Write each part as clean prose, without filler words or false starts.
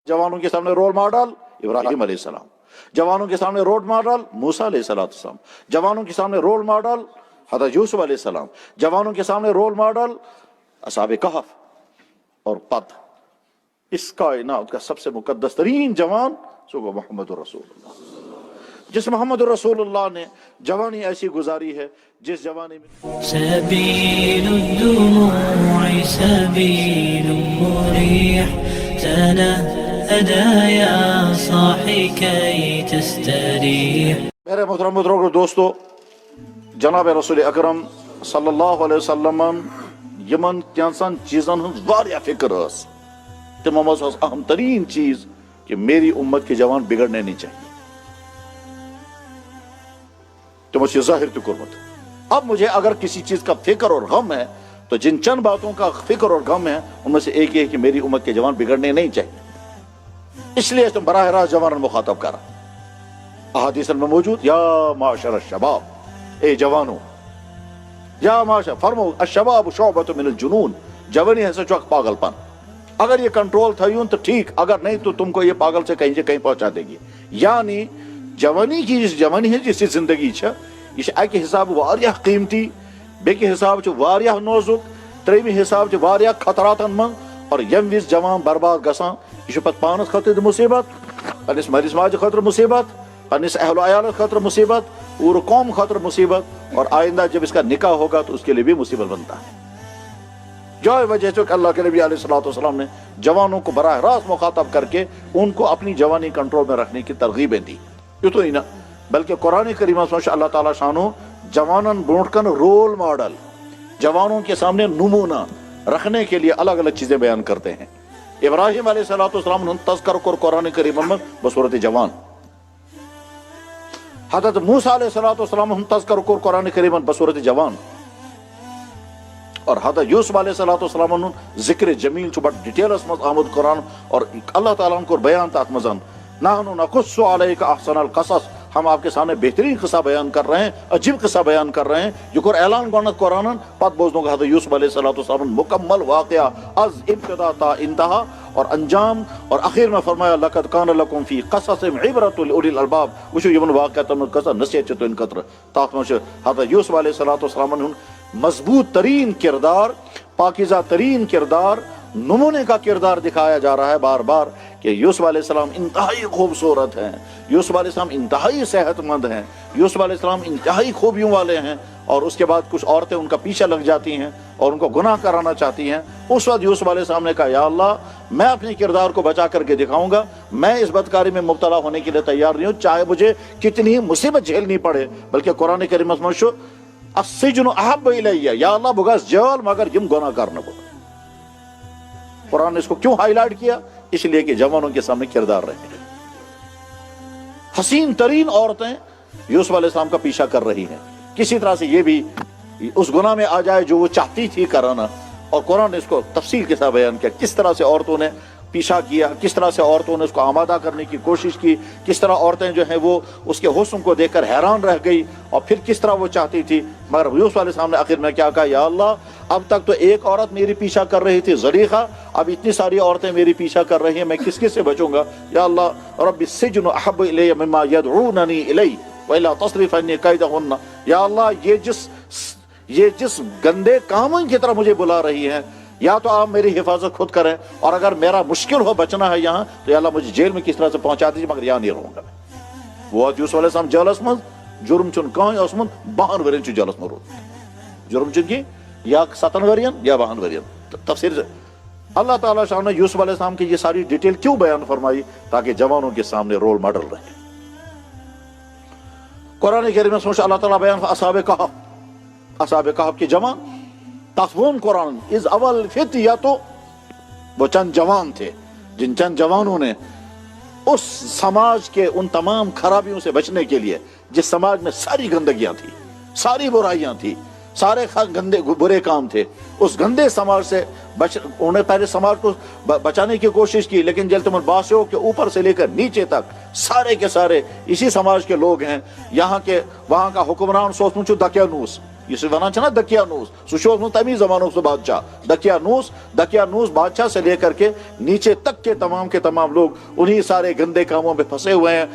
جوانوں کے سامنے رول ماڈل ابراہیم علیہ السلام، جوانوں کے سامنے رول ماڈل موسیٰ علیہ السلام، جوانوں کے سامنے رول ماڈل حضرت یوسف علیہ السلام، جوانوں کے سامنے رول ماڈل اصحاب کہف اور پد۔ اس کائنات کا سب سے مقدس ترین جوان سو محمد رسول اللہ، جس محمد رسول اللہ نے جوانی ایسی گزاری ہے جس جوانی میں سبيل الدموع سبيل مريح تنهدى يا صاحي كي تستريح۔ میرے محترم بزرگوں دوستو، جناب رسول اکرم صلی اللہ علیہ وسلم یمن کینسن چیزن ہن واریاہ فکر اس، تمو مز اہم ترین چیز کہ میری امت کے جوان بگڑنے نہیں چاہیے، تمو یہ ظاہر تو کرمت۔ اب مجھے اگر کسی چیز کا فکر اور غم ہے تو جن چند باتوں کا فکر اور غم ہے ان میں سے ایک یہ ہے کہ میری امت کے جوان بگڑنے نہیں چاہیے، اس لیے تم براہ راست جوانوں مخاطب کرا۔ احادیث میں موجود یا معاشر الشباب، اے جوانوں، یا معاشر فرمو الشباب شعبۃ من الجنون، جوانی ہے سچ پاگل پن، اگر یہ کنٹرول تھا یوں تو ٹھیک، اگر نہیں تو تم کو یہ پاگل سے کہیں سے کہیں پہنچا دے گی۔ یعنی جوانی کی جس جوانی ہے جس زندگی چھا یہ اکہ حساب واریاہ قیمتی، بیکہ حساب چھ واریاہ نازک، تریمی حساب چھ واریاہ خطراتن من، اور یم وز جوان برباد گسان یہ پتہ پانس خطر مصیبت، پنس مالس ماجہ خطر مصیبت، پنس اہل و عیال خطر مصیبت، پورے قوم خطر مصیبت، اور آئندہ جب اس کا نکاح ہوگا تو اس کے لیے بھی مصیبت بنتا ہے۔ جو وجہ سے کہ اللہ کے نبی علیہ السلام نے جوانوں کو براہ راست مخاطب کر کے ان کو اپنی جوانی کنٹرول میں رکھنے کی ترغیبیں دی۔ یہ تو ہی نا بلکہ قرآن کریم میں اللہ تعالیٰ شانو جوانن برونٹ کن رول ماڈل، جوانوں کے سامنے نمونہ رکھنے کے لیے الگ الگ چیزیں بیان کرتے ہیں۔ ابراہیم علیہ السلام نے تذکر کر قرآن کریم میں بصورت جوان، حضرت موسیٰ علیہ السلام ہم تذکر کر قرآن کریم میں بصورت جوان، اور حضرت یوسف علیہ السلام ذکر جمیل چھ بڑ ڈیٹیلس مز آمد قرآن، اور اللہ تعالیٰ کو بیان تات مزن نحن نقص علیک احسن القصص، ہم آپ کے سامنے بہترین قصہ بیان کر رہے ہیں، عجیب قصہ بیان کر رہے ہیں جو کر اعلان گونت قرآن پت بوزنوں کا حضرت یوسف علیہ السلام مکمل واقعہ از ابتدا تا انتہا اور انجام، اور اخیر میں فرمایا لقد کان لکم فی قصصہم عبرۃ لأولی الالباب، وچو یمن واقعہ تم قصہ نصیحت تو ان قطر تات میں حضرت یوسف علیہ السلام مضبوط ترین کردار، پاکیزہ ترین کردار، نمونے کا کردار دکھایا جا رہا ہے بار بار کہ یوسف علیہ السلام انتہائی خوبصورت ہیں، یوسف علیہ السلام انتہائی صحت مند ہیں، یوسف علیہ السلام انتہائی خوبیوں والے ہیں، اور اس کے بعد کچھ عورتیں ان کا پیچھے لگ جاتی ہیں اور ان کو گناہ کرانا چاہتی ہیں۔ اس وقت یوسف علیہ السلام نے کہا یا اللہ میں اپنے کردار کو بچا کر کے دکھاؤں گا، میں اس بدکاری میں مبتلا ہونے کے لیے تیار نہیں ہوں، چاہے مجھے کتنی مصیبت جھیلنی پڑے۔ بلکہ قرآن کریم میں السجن احب الیہ، یا اللہ بگس جیل مگر یم گناہ کرنا پڑا۔ قرآن نے اس کو کیوں ہائی لائٹ کیا؟ اس لیے کہ جوانوں کے سامنے کردار رہے۔ حسین ترین عورتیں یوسف علیہ السلام کا پیچھا کر رہی ہیں، کسی طرح سے یہ بھی اس گناہ میں آ جائے جو وہ چاہتی تھی کرانا، اور قرآن نے اس کو تفصیل کے ساتھ بیان کیا کس طرح سے عورتوں نے پیچھا کیا، کس طرح سے عورتوں نے اس کو آمادہ کرنے کی کوشش کی، کس طرح عورتیں جو ہیں وہ اس کے حسن کو دیکھ کر حیران رہ گئی، اور پھر کس طرح وہ چاہتی تھی۔ مگر یوسف علیہ السلام نے آخر میں کیا کہا یا اللہ اب تک تو ایک عورت میری پیچھا کر رہی تھی زلیخا، اب اتنی ساری عورتیں میری پیچھا کر رہی ہیں، میں کس کس سے بچوں گا؟ یا اللہ رب السجن احب الی مما یدعوننی الی والا تصرف عنی کیدہن، یا اللہ یہ جس گندے کاموں کی طرح مجھے بلا رہی ہیں، یا تو آپ میری حفاظت خود کریں، اور اگر میرا مشکل ہو بچنا ہے یہاں تو یا اللہ مجھے جیل میں کس طرح سے پہنچا دیجیے، مگر یہاں نہیں رہوں گا۔ وہ یوسف علیہ السلام جیلس من جرم چن کہیں اس من 52 ورین چھ جیلس من روز، جرم چن کی یا 7 ورین یا 52 ورین۔ تفسیر سے اللہ تعالیٰ شاہ نے یوسف علیہ السلام کی یہ ساری ڈیٹیل کیوں بیان فرمائی؟ تاکہ جوانوں کے سامنے رول ماڈل رہے۔ قرآن کریم میں اللہ تعالیٰ بیان اصحاب کہف کے جوان تخون قرآن از اول فتیہ، تو وہ چند جوان تھے جن چند جوانوں نے اس سماج کے ان تمام خرابیوں سے بچنے کے لیے، جس سماج میں ساری گندگیاں تھی، ساری برائیاں تھی، سارے گندے برے کام تھے، اس گندے سماج سے انہوں نے پہلے سماج کو بچانے کی کوشش کی، لیکن جلد باسیوں کے اوپر سے لے کر نیچے تک سارے کے سارے اسی سماج کے لوگ ہیں۔ یہاں کے وہاں کا حکمران سوچ مچو دکیانوس، یہ ونان چھنا دقیانوس سو تمی زمانوں سے بادشاہ دقیانوس بادشاہ سے لے کر کے نیچے تک کے تمام لوگ انہی سارے گندے کاموں میں پھنسے ہوئے ہیں،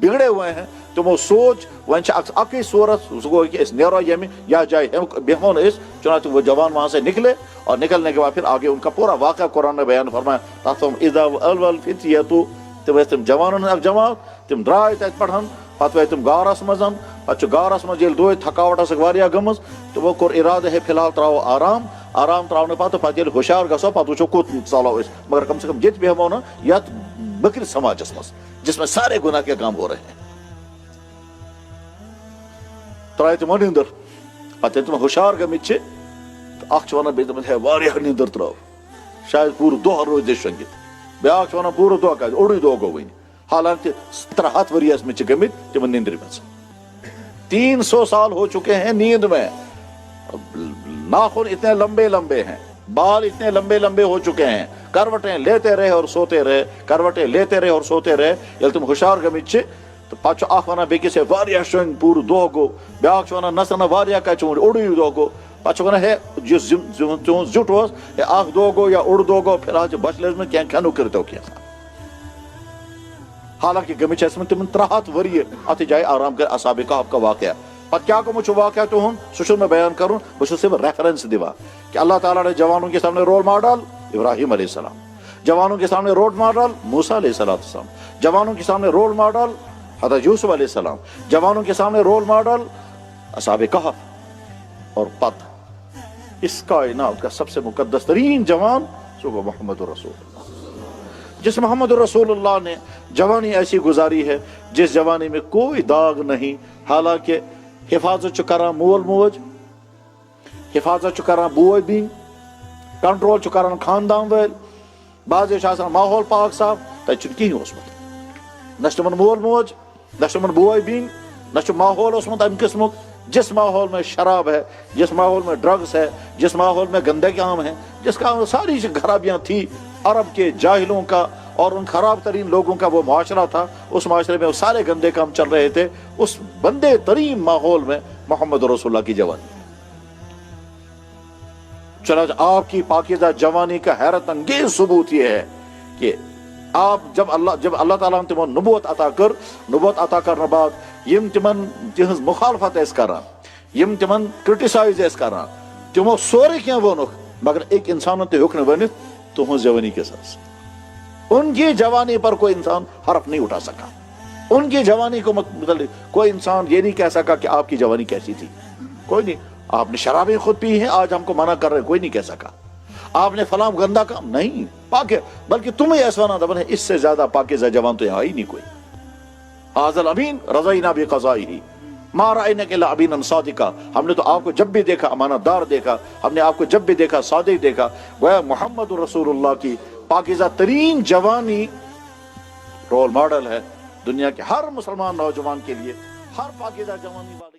بگڑے ہوئے ہیں. تمو سوچ ون اکی صورت سہ گو کہ نیرو یمہ یا جائے بیہمو نا اس. چنانچہ وہ جوان وہاں سے نکلے، اور نکلنے کے بعد پھر آگے ان کا پورا واقعہ قرآن نے بیان فرمایا. تاث اذا الفتیۃ، تم جوانن اک جماعت تم درائے تت پڑھن، پتہ وے تم غارس مز، پتہ غارس مز یل دوید تھکاوٹ ٲسکھ واریاہ گٔمٕژ، تمو کوٚر ارادہ ہے فی الحال تراوو آرام تراونہٕ پتہٕ ییٚلہِ ہوشیار گژھو پتہٕ وٕچھو کوٚت ژالو أسۍ، مگر کم سے کم ییٚتہِ بیہمو نا یتھ بکر سماجس مز جس میں سارے گناہ کے کام ہو رہے ہیں. ترائے تمو نیندر، پتہ ییٚلہِ تم ہوشیار گٔمٕتۍ چھِ تہٕ اکھ چھُ ونان بیٚیہِ دپان ہے واریاہ نیندر ترٲو، شاید پوٗرٕ دۄہ روزِ شۄنگِتھ، بیاکھ چھُ ونان پوٗرٕ دۄہ کتہِ اوٚڑُے دۄہ گوٚو وٕنہِ، حالانکہ 300 ؤری ٲسۍ مٕتۍ چھِ گٔمٕتۍ تمن نیندرِ منٛز. 300 سال ہو چکے ہیں نیند میں، ناخن اتنے لمبے ہیں، بال اتنے لمبے ہو چکے ہیں، کروٹیں لیتے رہے اور سوتے رہے، کروٹیں لیتے رہے اور سوتے رہے. ییٚلہِ تم ہوشیار گٔمٕتۍ چھِ تو پتہٕ چھُ اکھ ونان بیٚکِس ہے واریاہ شۄنٛگۍ پوٗرٕ دۄہ گوٚو، بیاکھ چھُ ونان نسا نہ واریاہ کتہِ چھُ وُنہِ اوٚڑُے دۄہ گوٚو. پتہٕ چھُ ونان ہے یُس تُہُنٛد زیُٹھ اوس ہے اکھ دۄہ گوٚو یا اوٚڑ دۄہ گوٚو، فی الحال چھِ بچہِ لٔجمٕژ کینٛہہ کھٮ۪نُک کٔرۍتو کینٛہہ. حالانکہ گٔمٕتۍ چھِ ٲسمٕتۍ تِمن 300 ؤری اتھ جایہِ آرام کر. اصحاب کہف کا واقعہ پتہ کیا گوٚمُت چھُ واقعہ تُہُنٛد سُہ چھُنہٕ مےٚ بیان کرُن، بہٕ چھُس صرف ریفرنس دِوان کہ اللہ تعالیٰ نے جوانوں کے سامنے رول ماڈل ابراہیم علیہ السلام، جوانوں کے سامنے رول ماڈل موسیٰ علیہ السلام، جوانوں کے سامنے رول ماڈل حضرت یوسف علیہ السلام، جوانوں کے سامنے رول ماڈل اصحاب کہف، اور پتہ اس کائنات کا سب سے مقدس ترین جوان سو گو محمد رسول اللہ، جس محمد رسول اللہ نے جوانی ایسی گزاری ہے جس جوانی میں کوئی داغ نہیں. حالانکہ حفاظت کران مول موج، حفاظت کران بوے بین، کنٹرول کران خاندان ول، بعض ماحول پاک صاف، تتہِ چھُنہٕ کِہیٖنۍ اوسمُت، نہ چھُ تِمن مول موج، نہ چھُ تِمن بوے بین، نہ چھُ ماحول اوسمُت امہِ قسمُک. جس ماحول میں شراب ہے، جس ماحول میں ڈرگس ہے، جس ماحول میں گندے کام ہیں، جس کا ساری خرابیاں تھی، عرب کے جاہلوں کا اور ان خراب ترین لوگوں کا وہ معاشرہ تھا، اس معاشرے میں وہ سارے گندے کام چل رہے تھے. اس گندے ترین ماحول میں محمد رسول اللہ کی جوانی. چنانچہ آپ کی پاکیزہ جوانی کا حیرت انگیز ثبوت یہ ہے کہ آپ جب اللہ تعالیٰ نے تمن نبوت عطا کرنے بعد یم تمن تہذ مخالفت اس کران، یم تمن کرٹیسائز اس کران، تمو سورے کیا وونک، مگر ایک انسان تے ہیوک نہ ونت تہذ جوانی کے ساتھ. ان کی جوانی پر کوئی انسان حرف نہیں اٹھا سکا، ان کی جوانی کو متعلق کوئی انسان یہ نہیں کہہ سکا کہ آپ کی جوانی کیسی تھی. کوئی نہیں. آپ نے شرابیں خود پی ہیں، آج ہم کو منع کر رہے، کوئی نہیں کہہ سکا. آپ نے فلاں گندا کام نہیں، پاک ہے، بلکہ تمہیں ایسا نہ دبن ہے اس سے زیادہ پاکیزہ جوان تو یہاں ہی نہیں کوئی. حاضر امین رضینا بقضائہ ما رأینک الا امینا صادقا. ہم نے تو آپ کو جب بھی دیکھا امانت دار دیکھا، ہم نے آپ کو جب بھی دیکھا صادق دیکھا. وہ محمد رسول اللہ کی پاکیزہ ترین جوانی رول ماڈل ہے دنیا کے ہر مسلمان نوجوان کے لیے، ہر پاکیزہ جوانی والے